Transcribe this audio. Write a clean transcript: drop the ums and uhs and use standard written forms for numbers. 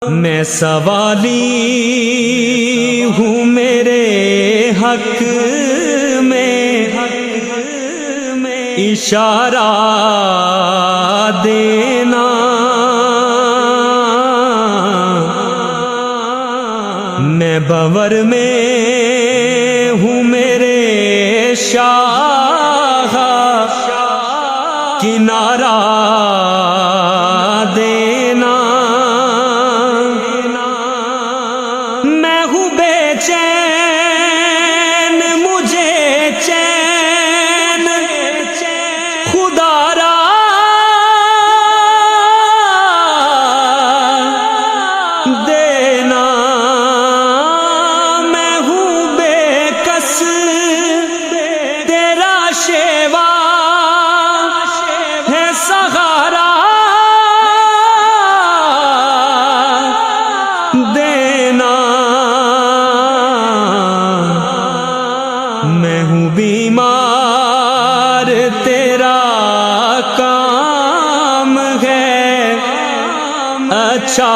میں سوالی ہوں میرے حق میں اشارہ دینا، میں بور میں ہوں میرے شاہ کنارہ دینا، میں ہوں بے چین مجھے چین خدا را دینا، میں ہوں بے کس تیرا شیوا ہے سہارا دینا، میں ہوں بیمار تیرا کام ہے اچھا